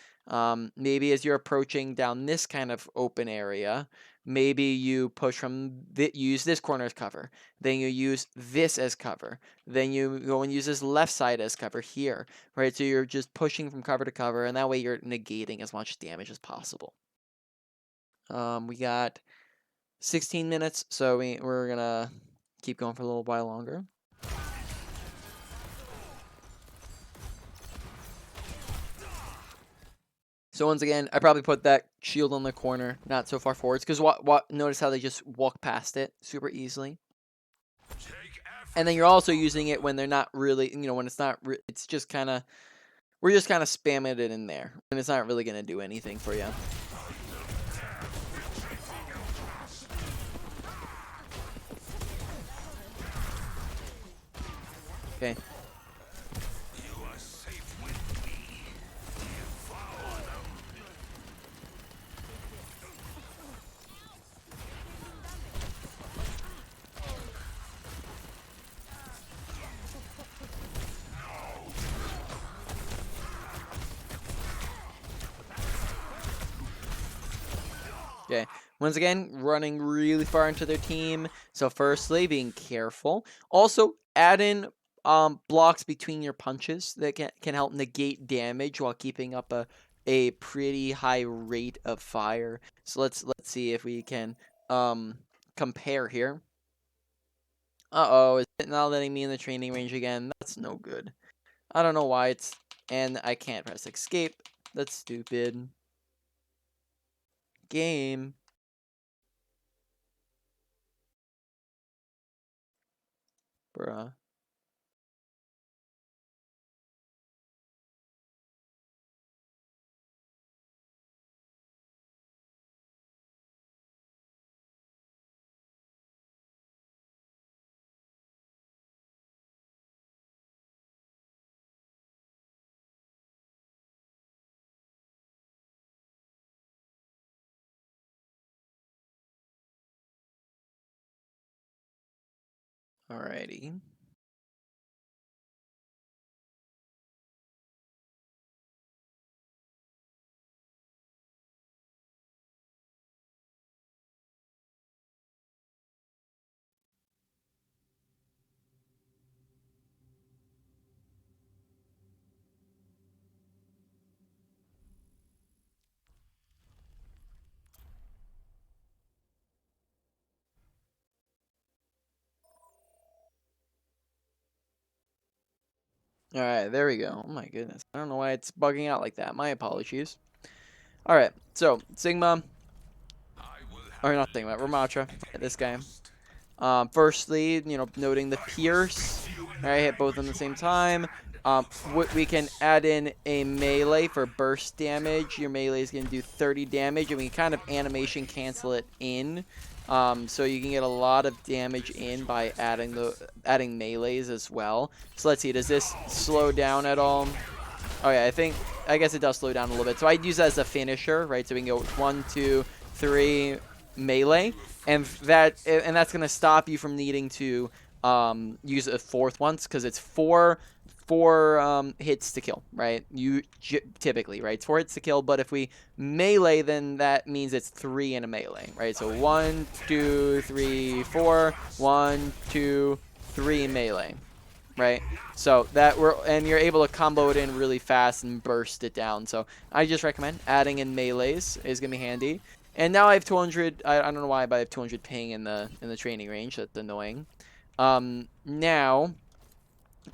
Maybe as you're approaching down this kind of open area, maybe you push from use this corner as cover. Then you use this as cover. Then you go and use this left side as cover here, right? So you're just pushing from cover to cover, and that way you're negating as much damage as possible. We got 16 minutes, so we're gonna keep going for a little while longer. So once again, I probably put that shield on the corner, not so far forwards, because notice how they just walk past it super easily. And then you're also using it when they're not really, when it's not, it's just kind of, we're just kind of spamming it in there, and it's not really going to do anything for you. Okay. Okay. Once again, running really far into their team. So firstly, being careful. Also, add in blocks between your punches that can help negate damage while keeping up a pretty high rate of fire. So let's see if we can compare here. Uh-oh, is it not letting me in the training range again? That's no good. I don't know why it's... And I can't press escape. That's stupid. Game. Bruh. Alrighty. Alright, there we go. Oh my goodness. I don't know why it's bugging out like that. My apologies. Alright, so Sigma, I will or not handle Sigma, this Ramatra, at any this guy. cost. Firstly, noting the I will Pierce. speak you in the Alright, hit both at language the you same time. understand. We can Fighters. add in a melee for burst damage. Your melee is going to do 30 damage, and we can kind of animation cancel it in. So you can get a lot of damage This is in your by best adding melees as well. So let's see, does this Now slow down at all? Oh yeah, I guess it does slow down a little bit. So I'd use that as a finisher, right? So we can go 1, 2, 3 melee, and that's gonna stop you from needing to use a fourth once because it's four hits to kill, right? Typically, right? It's 4 hits to kill, but if we melee, then that means it's 3 in a melee, right? So 1, 2, 3, 4, 1, 2, 3 melee, right? So and you're able to combo it in really fast and burst it down. So I just recommend adding in melees is gonna be handy. And now I have 200. I don't know why, but I have 200 ping in the training range. That's annoying. Now,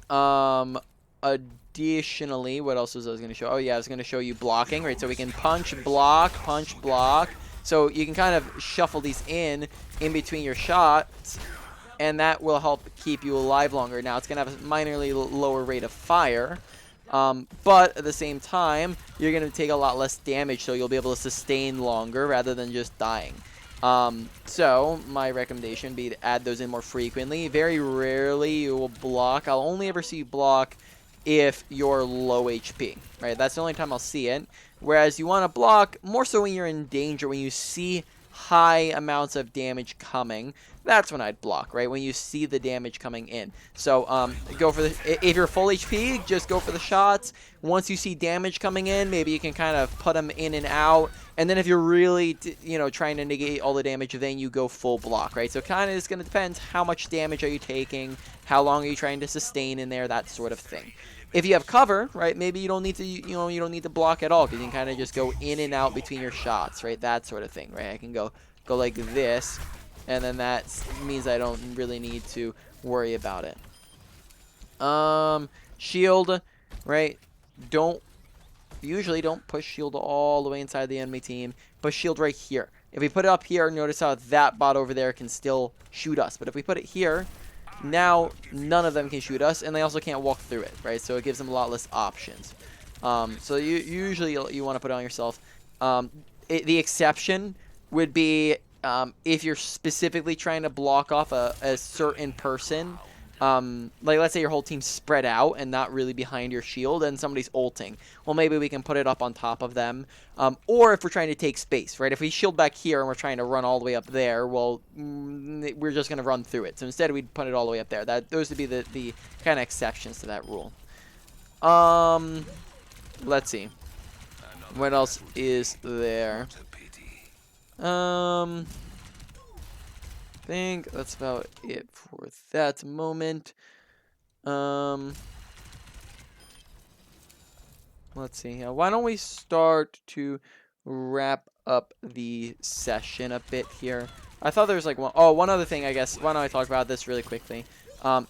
um, additionally, what else was I was gonna show? Oh yeah, I was gonna show you blocking, right? So we can punch, block, punch, block. So you can kind of shuffle these in between your shots, and that will help keep you alive longer. Now, it's going to have a minorly lower rate of fire, but at the same time, you're going to take a lot less damage, so you'll be able to sustain longer rather than just dying. So, my recommendation would be to add those in more frequently. Very rarely you will block. I'll only ever see you block if you're low HP, right? That's the only time I'll see it. Whereas you want to block more so when you're in danger, when you see high amounts of damage coming. That's when I'd block, right? When you see the damage coming in. So go for if you're full HP, just go for the shots. Once you see damage coming in, maybe you can kind of put them in and out. And then if you're really, trying to negate all the damage, then you go full block, right? So kind of it's going to depend how much damage are you taking, how long are you trying to sustain in there, that sort of thing. If you have cover, right, maybe you don't need to, you don't need to block at all because you can kind of just go in and out between your shots, right? That sort of thing, right? I can go like this, and then that means I don't really need to worry about it. Shield, right? Usually don't push shield all the way inside the enemy team. Push shield right here. If we put it up here, notice how that bot over there can still shoot us. But if we put it here, now none of them can shoot us, and they also can't walk through it, right? So it gives them a lot less options. So usually you want to put it on yourself. The exception would be if you're specifically trying to block off a certain person. Like let's say your whole team's spread out and not really behind your shield and somebody's ulting. Well, maybe we can put it up on top of them. Or if we're trying to take space, right? If we shield back here and we're trying to run all the way up there, well, we're just going to run through it. So instead we'd put it all the way up there. Those would be the kind of exceptions to that rule. Let's see. What else is there? I think that's about it for that moment. Um, let's see here. Why don't we start to wrap up the session a bit here? I thought there was like one other thing, I guess. Why don't I talk about this really quickly?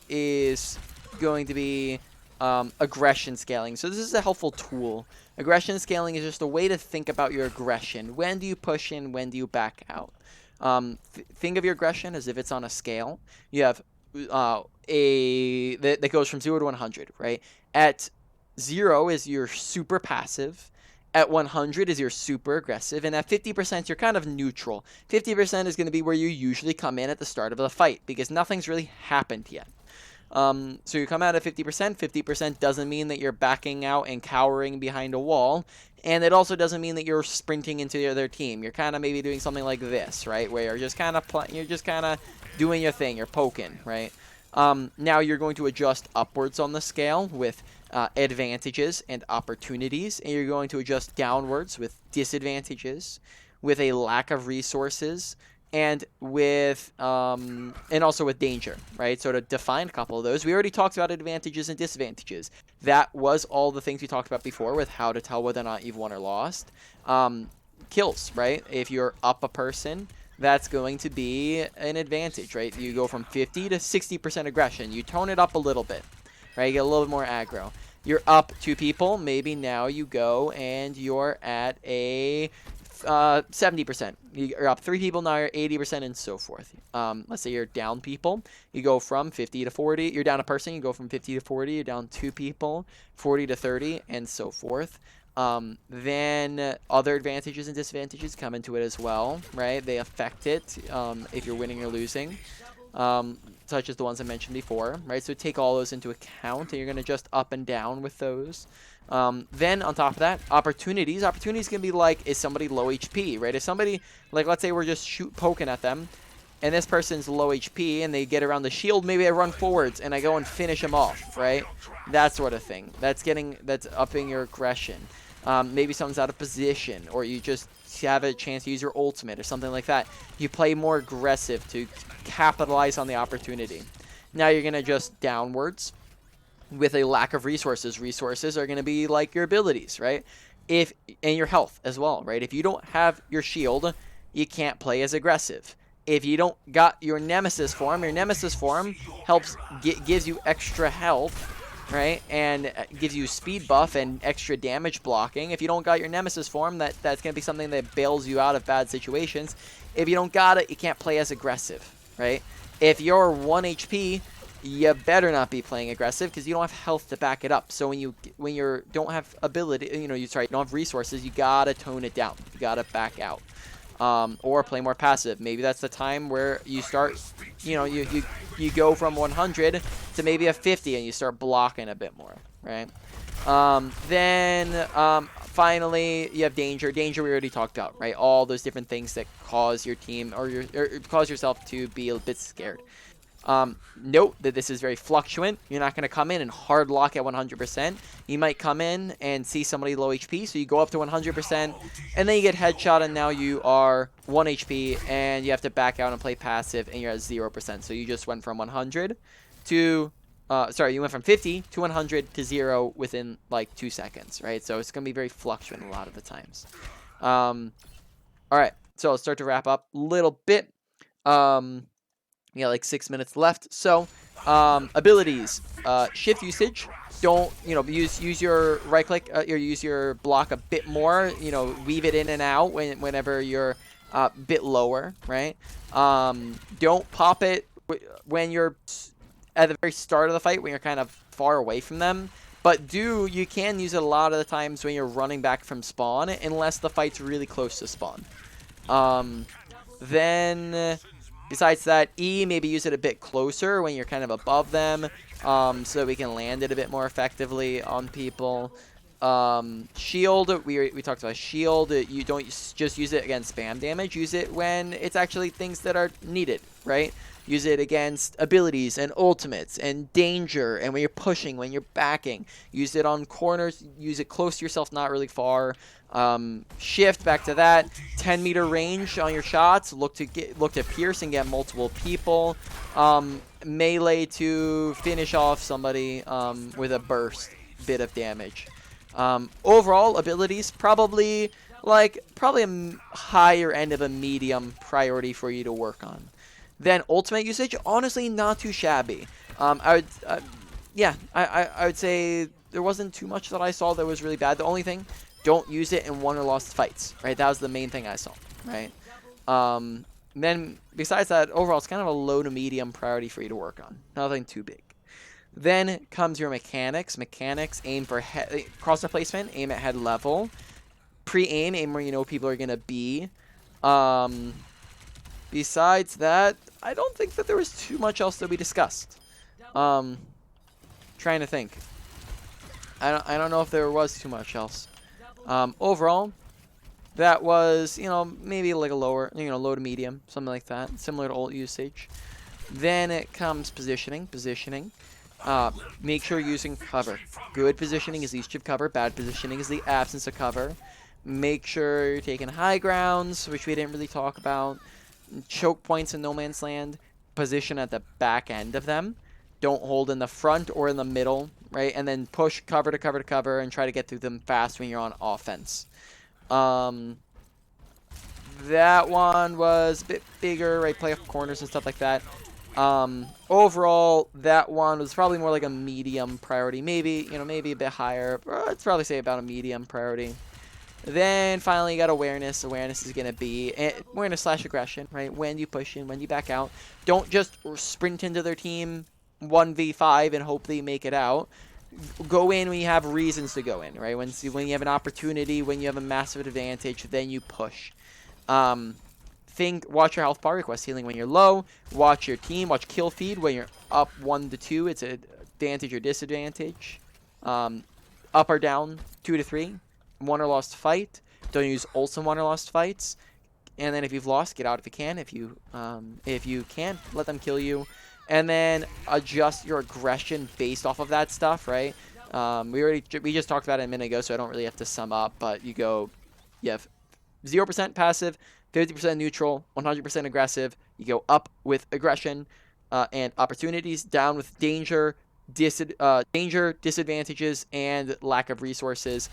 Is going to be aggression scaling. So this is a helpful tool. Aggression scaling is just a way to think about your aggression. When do you push in? When do you back out? Think of your aggression as if it's on a scale. You have that goes from 0 to 100, right? At 0 is your super passive. At 100 is your super aggressive, and at 50% you're kind of neutral. 50% is going to be where you usually come in at the start of the fight because nothing's really happened yet. So you come out at 50%. 50% doesn't mean that you're backing out and cowering behind a wall, and it also doesn't mean that you're sprinting into the other team. You're kind of maybe doing something like this, right, where you're just kind of doing your thing. You're poking, right? Now you're going to adjust upwards on the scale with advantages and opportunities, and you're going to adjust downwards with disadvantages, with a lack of resources, and with and also with danger, right? So to define a couple of those, we already talked about advantages and disadvantages. That was all the things we talked about before with how to tell whether or not you've won or lost. Kills, right? If you're up a person, that's going to be an advantage, right? You go from 50 to 60% aggression. You tone it up a little bit, right? You get a little bit more aggro. You're up 2 people. Maybe now you go and you're at a 70%. You're up 3 people, now you're 80%, and so forth. Let's say you're down people. You go from 50 to 40. You're down a person. You go from 50 to 40. You're down 2 people, 40 to 30, and so forth. Then other advantages and disadvantages come into it as well, right? They affect it if you're winning or losing, such as the ones I mentioned before, right? So take all those into account, and you're going to adjust up and down with those. Then on top of that, opportunities. Opportunities can be like, is somebody low HP, right? If somebody, like let's say we're just poking at them, and this person's low HP, and they get around the shield, maybe I run forwards, and I go and finish them off, right? That sort of thing. That's upping your aggression. Maybe someone's out of position, or you just have a chance to use your ultimate or something like that. You play more aggressive to capitalize on the opportunity. Now you're going to adjust downwards with a lack of resources. Resources are going to be like your abilities, right? And your health as well, right? If you don't have your shield, you can't play as aggressive. If you don't got your nemesis form helps gives you extra health, right? And gives you speed buff and extra damage blocking. If you don't got your nemesis form, that's going to be something that bails you out of bad situations. If you don't got it, you can't play as aggressive, right? If you're 1 HP, you better not be playing aggressive because you don't have health to back it up. So when you don't have ability, you don't have resources, you gotta tone it down. You gotta back out. Or play more passive. Maybe that's the time where you start, you go from 100 to maybe a 50 and you start blocking a bit more, right? Then finally, you have danger. Danger we already talked about, right? All those different things that cause your team or cause yourself to be a bit scared. Note that this is very fluctuant. You're not going to come in and hard lock at 100%. You might come in and see somebody low HP, so you go up to 100%, and then you get headshot, and now you are 1 HP, and you have to back out and play passive, and you're at 0%. So you just went from 100 to, you went from 50 to 100 to 0 within like 2 seconds, right? So it's going to be very fluctuant a lot of the times. All right, so let's start to wrap up a little bit. We got like 6 minutes left. So, abilities, shift usage. Don't use your right click or use your block a bit more. Weave it in and out whenever you're a bit lower, right? Don't pop it when you're at the very start of the fight when you're kind of far away from them. But you can use it a lot of the times when you're running back from spawn, unless the fight's really close to spawn. Then besides that, E, maybe use it a bit closer when you're kind of above them, so that we can land it a bit more effectively on people. Shield, we talked about shield. You don't just use it against spam damage. Use it when it's actually things that are needed, right? Use it against abilities and ultimates and danger, and when you're pushing, when you're backing. Use it on corners. Use it close to yourself, not really far. Shift back to that 10-meter range on your shots. Look to pierce and get multiple people. Melee to finish off somebody with a burst bit of damage. Overall abilities probably a higher end of a medium priority for you to work on. Then ultimate usage, honestly, not too shabby. Yeah, I would say there wasn't too much that I saw that was really bad. The only thing, don't use it in won or lost fights, right? That was the main thing I saw, right? Um, then besides that, overall, it's kind of a low to medium priority for you to work on. Nothing too big. Then comes your mechanics. Mechanics, aim for cross replacement, aim at head level. Pre-aim, aim where you know people are going to be. Um, Besides that, I don't think that there was too much else that we discussed. Trying to think. I don't know if there was too much else. Overall, that was, maybe like a lower, low to medium, something like that, similar to ult usage. Then it comes positioning. Positioning. Make sure you're using cover. Good positioning is the use of cover. Bad positioning is the absence of cover. Make sure you're taking high grounds, which we didn't really talk about. Choke points in no man's land. Position at the back end of them. Don't hold in the front or in the middle, right? And then push cover to cover to cover and try to get through them fast when you're on offense. That one was a bit bigger, right? Play off corners and stuff like that. Overall, that one was probably more like a medium priority. Maybe, maybe a bit higher. But I'd probably say about a medium priority. Then finally, you got awareness. Awareness is going to be awareness / aggression, right? When you push in, when you back out. Don't just sprint into their team 1v5 and hope they make it out. Go in when you have reasons to go in, right? When you have an opportunity, when you have a massive advantage, then you push. Watch your health bar, request healing when you're low. Watch your team, watch kill feed when you're up 1 to 2. It's an advantage or disadvantage. Up or down 2 to 3. Won or lost fight. Don't use ults in won or lost fights. And then if you've lost, get out if you can. If you can't, let them kill you. And then adjust your aggression based off of that stuff, right? We just talked about it a minute ago, so I don't really have to sum up. But you have 0% passive, 50% neutral, 100% aggressive. You go up with aggression and opportunities, down with danger, disadvantages, and lack of resources.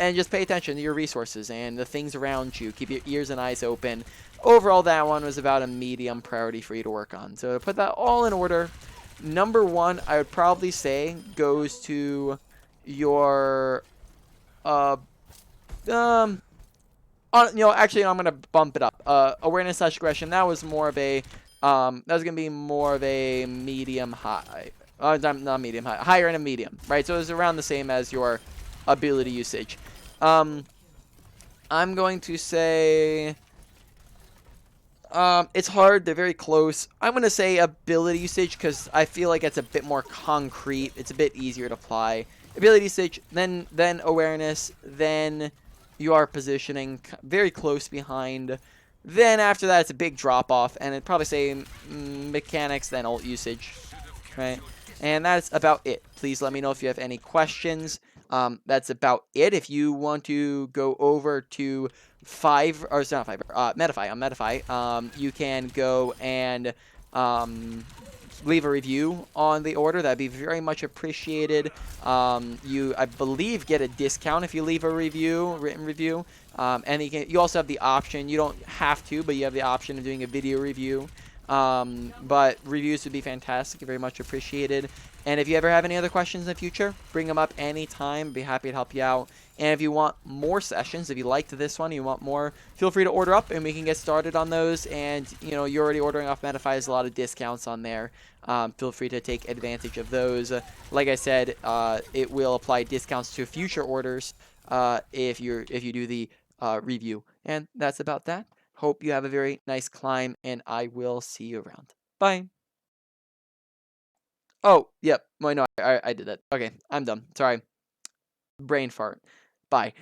And just pay attention to your resources and the things around you. Keep your ears and eyes open. Overall, that one was about a medium priority for you to work on. So to put that all in order, number one, I would probably say goes to your actually, I'm gonna bump it up. Awareness / aggression. That was more of a that was gonna be more of a medium high. Not medium high. Higher end of medium, right? So it was around the same as your ability usage. I'm going to say it's hard. They're very close. I'm gonna say ability usage because I feel like it's a bit more concrete. It's a bit easier to apply. Ability usage, then awareness, then your positioning, very close behind. Then after that, it's a big drop off, and I'd probably say mechanics, then ult usage, right? And that's about it. Please let me know if you have any questions. That's about it. If you want to go over to it's not Fiverr, Medify, on Medify, you can go and leave a review on the order. That'd be very much appreciated. You, I believe, get a discount if you leave a written review. And you also have the option, you don't have to, but you have the option of doing a video review. But reviews would be fantastic, very much appreciated. And if you ever have any other questions in the future, bring them up anytime. Be happy to help you out. And if you want more sessions, if you liked this one, you want more, feel free to order up and we can get started on those. And, you're already ordering off Medify. There's a lot of discounts on there. Feel free to take advantage of those. Like I said, it will apply discounts to future orders if you do the review. And that's about that. Hope you have a very nice climb, and I will see you around. Bye. Oh, yep. Wait, no, I did that. Okay, I'm done. Sorry. brain fart. Bye.